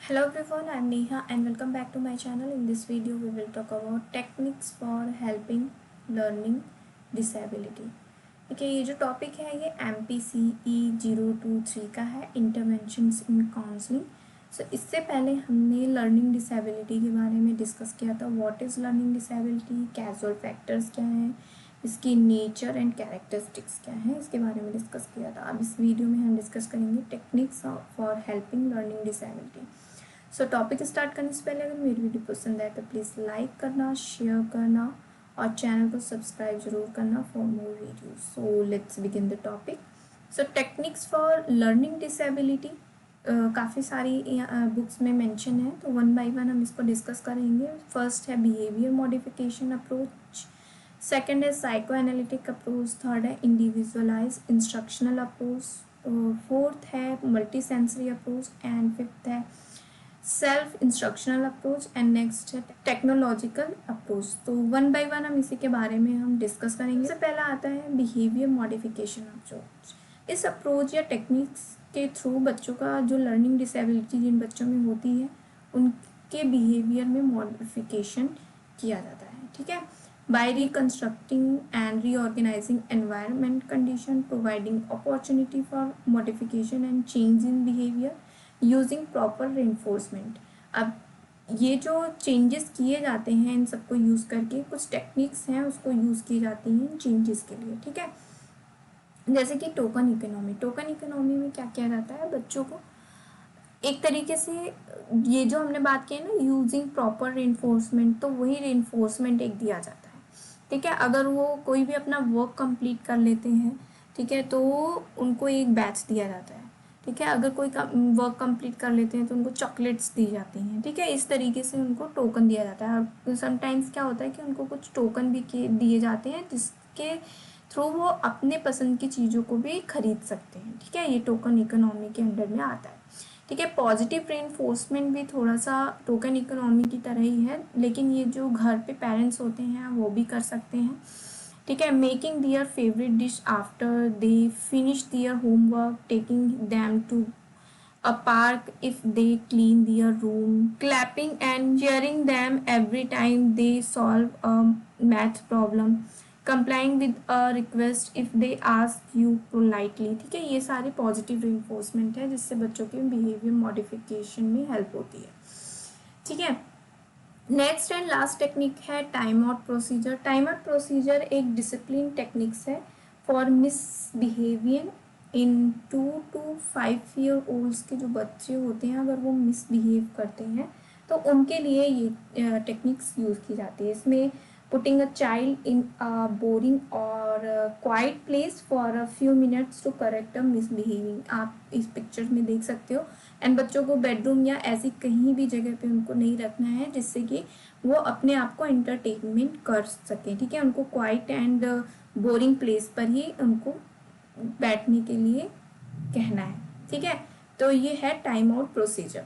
Hello everyone, I am Neha and welcome back to my channel. In this video we will talk about techniques for helping learning disability. देखिए ये जो topic है ये MPCE 023 का है, interventions इन counselling. सो इससे पहले हमने लर्निंग डिसेबिलिटी के बारे में डिस्कस किया था। What is learning disability, casual factors क्या हैं, इसकी नेचर एंड कैरेक्टरिस्टिक्स क्या हैं, इसके बारे में डिस्कस किया था। अब इस वीडियो में हम डिस्कस करेंगे techniques for helping learning disability. So topic start करने से पहले अगर मेरी वीडियो पसंद आए तो प्लीज़ लाइक करना, शेयर करना और चैनल को सब्सक्राइब जरूर करना for more videos. So let's begin the topic. So techniques for learning disability काफ़ी सारी बुक्स में मेंशन है, तो वन बाय वन हम इसको डिस्कस करेंगे। फर्स्ट है बिहेवियर मॉडिफिकेशन अप्रोच, सेकेंड है साइको एनालिटिक अप्रोच, थर्ड है इंडिविजुअलाइज इंस्ट्रक्शनल अप्रोच, फोर्थ है multi sensory approach and fifth है self instructional approach and next है टेक्नोलॉजिकल अप्रोच। तो वन बाय वन हम इसी के बारे में हम डिस्कस करेंगे। सबसे पहला आता है बिहेवियर मॉडिफिकेशन अप्रोच। इस अप्रोच या टेक्निक्स के थ्रू बच्चों का जो लर्निंग डिसेबिलिटी जिन बच्चों में होती है उनके बिहेवियर में मॉडिफिकेशन किया जाता है। ठीक है, by reconstructing and reorganizing environment condition, providing opportunity for modification and change in behavior using proper reinforcement. अब ये जो चेंजेस किए जाते हैं इन सबको यूज़ करके कुछ टेक्निक्स हैं उसको यूज़ की जाती हैं इन चेंजेस के लिए। ठीक है, जैसे कि टोकन इकोनॉमी। टोकन इकोनॉमी में क्या किया जाता है, बच्चों को एक तरीके से ये जो हमने बात की है ना यूजिंग प्रॉपर रेनफोर्समेंट, तो वही रेनफोर्समेंट एक दिया जाता है। ठीक है, अगर वो कोई भी अपना वर्क कंप्लीट कर लेते हैं, ठीक है, तो उनको एक बैच दिया जाता है। ठीक है, अगर कोई वर्क कंप्लीट कर लेते हैं तो उनको चॉकलेट्स दी जाती हैं। ठीक है, इस तरीके से उनको टोकन दिया जाता है। और समटाइम्स क्या होता है कि उनको कुछ टोकन भी दिए जाते हैं जिसके थ्रू वो अपने पसंद की चीज़ों को भी खरीद सकते हैं। ठीक है, ये टोकन इकोनॉमी के अंडर में आता है। ठीक है, पॉजिटिव रेनफोर्समेंट भी थोड़ा सा टोकन इकोनॉमी की तरह ही है, लेकिन ये जो घर पे पेरेंट्स होते हैं वो भी कर सकते हैं। ठीक है, making their favourite dish after they finish their homework, taking them to a park if they clean their room, clapping and cheering them every time they solve a math problem, complying with a request if they ask you politely। ठीक है, ये सारे positive reinforcement है जिससे बच्चों के behaviour modification में help होती है। ठीक है, नेक्स्ट एंड लास्ट टेक्निक है time out procedure. Time out procedure एक डिसिप्लिन टेक्निक्स है for misbehaviour in 2 to 5 year olds के जो बच्चे होते हैं, अगर वो मिसबिहेव करते हैं तो उनके लिए ये टेक्निक्स यूज़ की जाती है। इसमें putting a child in a boring और quiet place for a few minutes to correct a misbehaving, आप इस पिक्चर में देख सकते हो। एंड बच्चों को बेडरूम या ऐसी कहीं भी जगह पे उनको नहीं रखना है जिससे कि वो अपने आप को एंटरटेनमेंट कर सकें। ठीक है, उनको क्वाइट एंड बोरिंग प्लेस पर ही उनको बैठने के लिए कहना है। ठीक है, तो ये है टाइम आउट प्रोसीजर।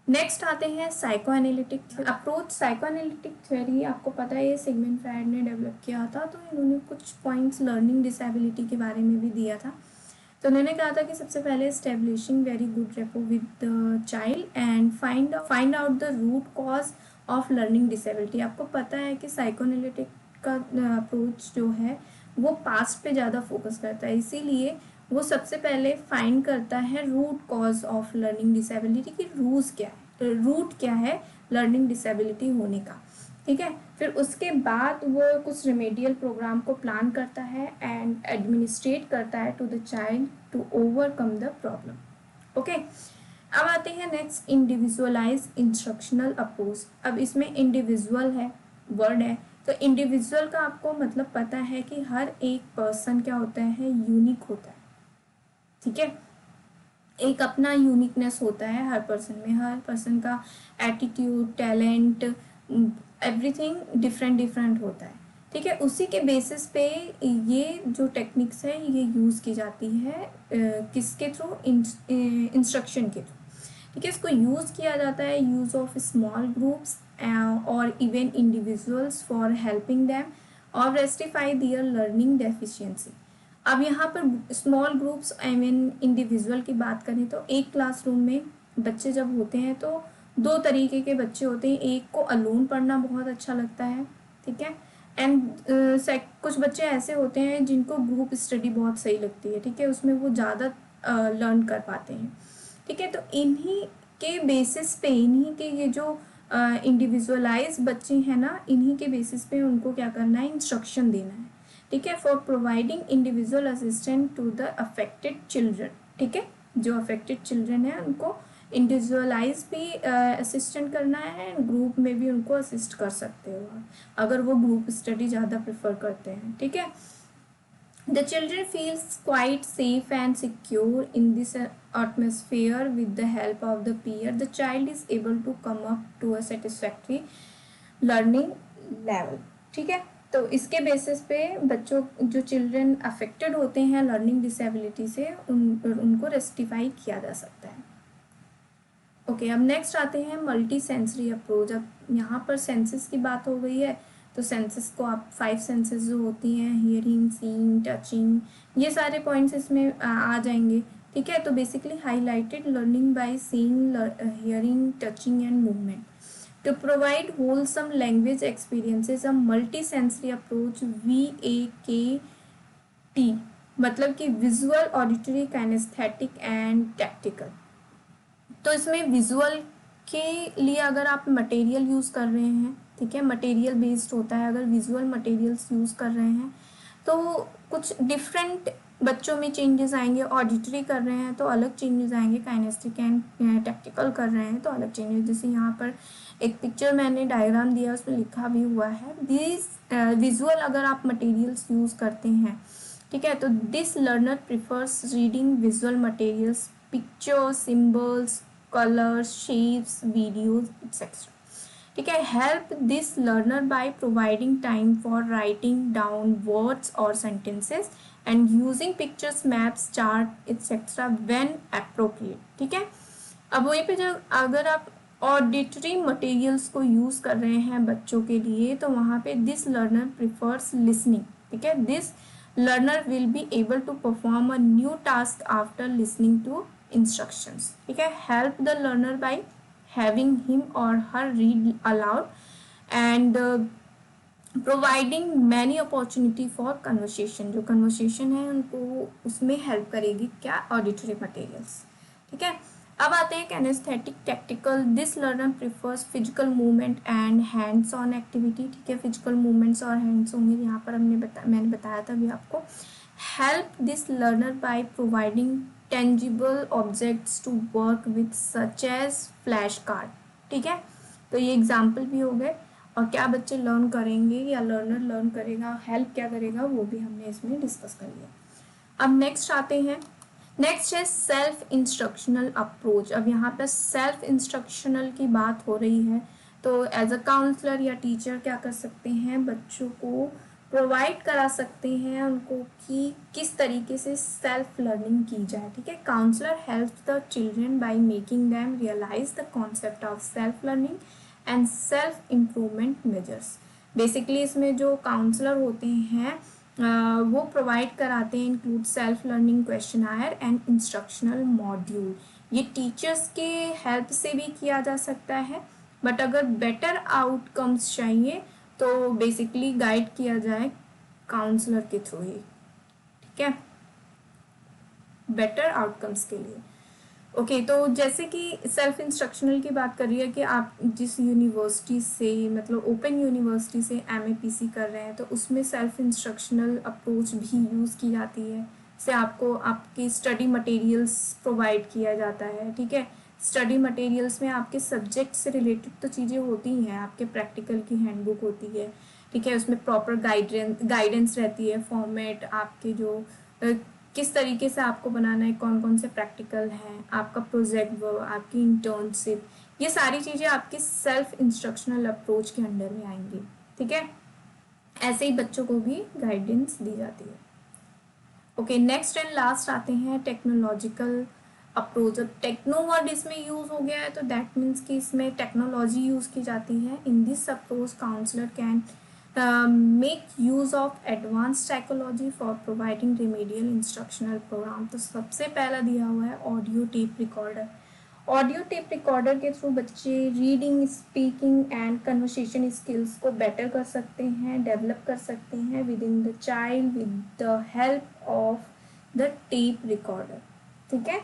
नेक्स्ट आते हैं psycho analytic approach. Psycho analytic theory आपको पता है ये सिगमंड फ्रायड ने डेवलप किया था, तो इन्होंने कुछ पॉइंट्स लर्निंग डिसेबिलिटी के बारे में भी दिया था। तो उन्होंने कहा था कि सबसे पहले establishing very good rapport with the child and find out the root cause of learning disability. आपको पता है कि साइकोएनालिटिक का अप्रोच जो है वो पास्ट पे ज़्यादा फोकस करता है, इसीलिए वो सबसे पहले फाइंड करता है root cause of learning disability की रूट क्या है लर्निंग डिसेबिलिटी होने का। ठीक है, फिर उसके बाद वो कुछ रेमेडियल प्रोग्राम को प्लान करता है एंड एडमिनिस्ट्रेट करता है to the child to overcome the problem. Okay, अब आते हैं नेक्स्ट इंडिविजुअलाइज इंस्ट्रक्शनल अप्रोच। अब इसमें इंडिविजुअल है वर्ड है, तो इंडिविजुअल का आपको मतलब पता है कि हर एक पर्सन क्या होता है, यूनिक होता है। ठीक है, एक अपना यूनिकनेस होता है हर पर्सन में, हर पर्सन का attitude, talent, everything different different होता है। ठीक है, उसी के बेसिस पे ये जो टेक्निक्स है ये यूज़ की जाती है किसके थ्रू, इंस्ट्रक्शन के थ्रू। ठीक है, इसको यूज़ किया जाता है यूज़ ऑफ स्मॉल ग्रुप्स और even individuals for helping them और रेस्टिफाई दियर लर्निंग डेफिशिएंसी। अब यहाँ पर small groups I mean individual की बात करें तो एक क्लासरूम में बच्चे जब होते हैं तो दो तरीके के बच्चे होते हैं, एक को अलोन पढ़ना बहुत अच्छा लगता है, ठीक है, एंड कुछ बच्चे ऐसे होते हैं जिनको ग्रुप स्टडी बहुत सही लगती है, ठीक है, उसमें वो ज़्यादा लर्न कर पाते हैं, ठीक है। तो इन्हीं के बेसिस पे, इन्हीं के ये जो इंडिविजुअलाइज बच्चे हैं ना, इन्हीं के बेसिस पे उनको क्या करना है, इंस्ट्रक्शन देना है, ठीक है, for providing individual assistant to the affected children, ठीक है, जो अफेक्टेड चिल्ड्रन है उनको इंडिविजुअलाइज भी असिस्टेंट करना है, ग्रुप में भी उनको असिस्ट कर सकते हो आप, अगर वो ग्रुप स्टडी ज़्यादा प्रेफर करते हैं, ठीक है। The children feels quite safe and secure in this atmosphere. With the help of the peer, the child is able to come up to a satisfactory learning level, ठीक है। तो इसके basis पे बच्चों, जो चिल्ड्रन अफेक्टेड होते हैं learning disability से, उनको रेस्टिफाई किया जा सकता है। ओके, अब नेक्स्ट आते हैं मल्टी सेंसरी अप्रोच। अब यहाँ पर सेंसेस की बात हो गई है, तो सेंसेस को आप 5 सेंसेस जो होती हैं, हियरिंग, सीइंग, टचिंग, ये सारे पॉइंट्स इसमें आ जाएंगे, ठीक है। तो basically highlighted learning by seeing, hearing, touching and movement to provide wholesome language experiences. A multi sensory approach, VAKT, मतलब कि visual, auditory, kinesthetic and tactical. तो इसमें विजुअल के लिए अगर आप मटेरियल यूज़ कर रहे हैं, ठीक है, मटेरियल बेस्ड होता है, अगर विजुअल मटेरियल्स यूज़ कर रहे हैं तो कुछ डिफरेंट बच्चों में चेंजेस आएंगे, ऑडिटरी कर रहे हैं तो अलग चेंजेस आएंगे, काइनेस्टिक एंड टैक्टिकल कर रहे हैं तो अलग चेंजेस। जैसे यहाँ पर एक पिक्चर मैंने डायग्राम दिया, उसमें लिखा भी हुआ है, दिस विजुअल अगर आप मटेरियल्स यूज़ करते हैं, ठीक है, तो this learner prefers reading visual materials, pictures, symbols, colours, shapes, videos etcetera, ठीक है। Help this learner by providing time for writing down words और sentences and using pictures, maps, chart etcetera when appropriate, ठीक है। अब वहीं पे जब अगर आप ऑडिटरी मटेरियल्स को यूज़ कर रहे हैं बच्चों के लिए, तो वहाँ पे दिस लर्नर प्रिफर्स लिसनिंग, ठीक है, this learner will be able to perform a new task after listening to instructions, ठीक है। help the learner by having him or her read aloud and providing many opportunity for conversation, जो conversation है उनको उसमें help करेगी क्या, auditory materials, ठीक है। अब आते हैं kinaesthetic tactical. This learner prefers physical movement and hands on activity, ठीक है, फिजिकल मूवमेंट्स और हैंड्स होंगे यहाँ पर, मैंने बताया था अभी आपको। Help this learner by providing tangible objects to work with such as flash card, ठीक है। तो ये एग्जाम्पल भी हो गए, और क्या बच्चे लर्न करेंगे या लर्नर लर्न करेगा, हेल्प क्या करेगा, वो भी हमने इसमें डिस्कस कर लिया। अब नेक्स्ट आते हैं, नेक्स्ट है सेल्फ इंस्ट्रक्शनल अप्रोच। अब यहाँ पर सेल्फ इंस्ट्रक्शनल की बात हो रही है, तो एज अ काउंसलर या टीचर क्या कर सकते हैं, बच्चों को प्रोवाइड करा सकते हैं उनको कि किस तरीके से सेल्फ लर्निंग की जाए, ठीक है। Counsellor help the children by making them realise the concept of self learning and self improvement measures. Basically इसमें जो काउंसलर होते हैं वो प्रोवाइड कराते हैं, include self learning questionnaire and instructional module. ये टीचर्स के हेल्प से भी किया जा सकता है, बट अगर बेटर आउटकम्स चाहिए तो बेसिकली गाइड किया जाए काउंसलर के थ्रू ही, ठीक है, बेटर आउटकम्स के लिए। ओके, तो जैसे कि सेल्फ इंस्ट्रक्शनल की बात कर रही है कि आप जिस यूनिवर्सिटी से, मतलब ओपन यूनिवर्सिटी से MAPC कर रहे हैं, तो उसमें सेल्फ इंस्ट्रक्शनल अप्रोच भी यूज़ की जाती है, से आपको आपकी स्टडी मटेरियल्स प्रोवाइड किया जाता है, ठीक है। स्टडी मटेरियल्स में आपके सब्जेक्ट से रिलेटेड तो चीज़ें होती हैं, आपके प्रैक्टिकल की हैंडबुक होती है, ठीक है, उसमें प्रॉपर गाइडेंस रहती है, फॉर्मेट आपके जो किस तरीके से आपको बनाना है, कौन कौन से प्रैक्टिकल हैं, आपका प्रोजेक्ट वर्क, आपकी इंटर्नशिप, ये सारी चीज़ें आपकी सेल्फ इंस्ट्रक्शनल अप्रोच के अंडर में आएंगी, ठीक है। ऐसे ही बच्चों को भी गाइडेंस दी जाती है। ओके, नेक्स्ट एंड लास्ट आते हैं टेक्नोलॉजिकल अप्रोच। अब टेक्नो वर्ड इसमें यूज़ हो गया है, तो दैट मीन्स कि इसमें टेक्नोलॉजी यूज़ की जाती है। In this approach counsellor can make use of advance psychology for providing remedial instructional program. तो सबसे पहला दिया हुआ है audio tape recorder. Audio tape recorder के थ्रू बच्चे reading, speaking and conversation skills को बेटर कर सकते हैं, डेवलप कर सकते हैं within the child with the help of the tape recorder. ठीक है,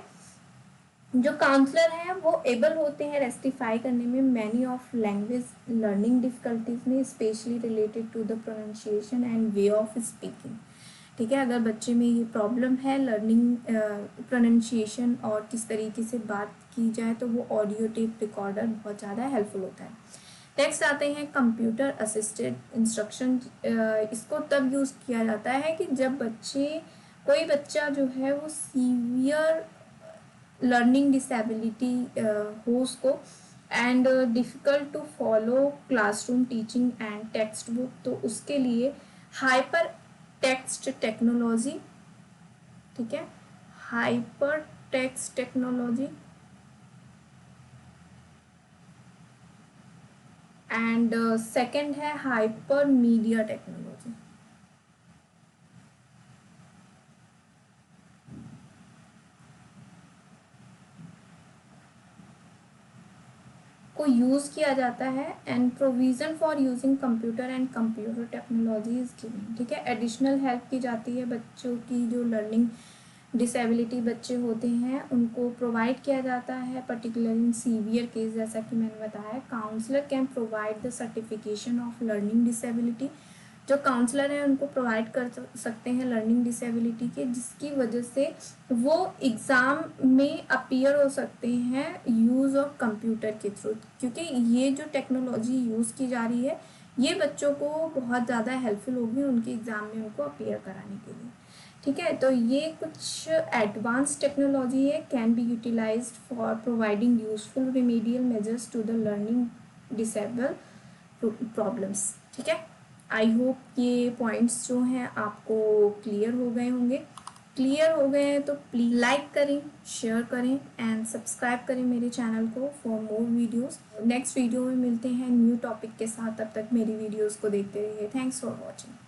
जो काउंसलर हैं वो एबल होते हैं रेस्टिफाई करने में many of language learning difficulties में, specially related to the pronunciation and way of speaking. ठीक है, अगर बच्चे में ये प्रॉब्लम है लर्निंग प्रोनाउंसिएशन और किस तरीके से बात की जाए, तो वो ऑडियो टेप रिकॉर्डर बहुत ज़्यादा हेल्पफुल होता है। नेक्स्ट आते हैं कंप्यूटर असिस्टेड इंस्ट्रक्शन। इसको तब यूज़ किया जाता है कि जब कोई बच्चा जो है वो सीवियर लर्निंग डिसेबिलिटी हो उसको, and difficult to follow classroom teaching and text book, तो उसके लिए हाइपर टेक्स्ट टेक्नोलॉजी, ठीक है, hyper text technology and second है हाइपर मीडिया टेक्नोलॉजी। को यूज़ किया जाता है and provision for using computer and computer technology is given. ठीक है, एडिशनल हेल्प की जाती है बच्चों की जो लर्निंग डिसेबिलिटी बच्चे होते हैं उनको प्रोवाइड किया जाता है, पर्टिकुलर इन सीवियर केस। जैसा कि मैंने बताया, counsellor can provide the certification of learning disability. जो काउंसलर हैं उनको प्रोवाइड कर सकते हैं लर्निंग डिसेबिलिटी के, जिसकी वजह से वो एग्ज़ाम में अपीयर हो सकते हैं यूज़ ऑफ कंप्यूटर के थ्रू, क्योंकि ये जो टेक्नोलॉजी यूज़ की जा रही है ये बच्चों को बहुत ज़्यादा हेल्पफुल होगी उनके एग्ज़ाम में उनको अपीयर कराने के लिए। ठीक है, तो ये कुछ एडवांस टेक्नोलॉजी है, can be utilised for providing useful remedial measures to the learning disable problems. ठीक है, आई होप ये पॉइंट्स जो हैं आपको क्लियर हो गए होंगे। क्लियर हो गए हैं तो प्लीज़ लाइक करें, शेयर करें एंड सब्सक्राइब करें मेरे चैनल को for more videos. Next video में मिलते हैं न्यू टॉपिक के साथ, तब तक मेरी वीडियोस को देखते रहिए। Thanks for watching.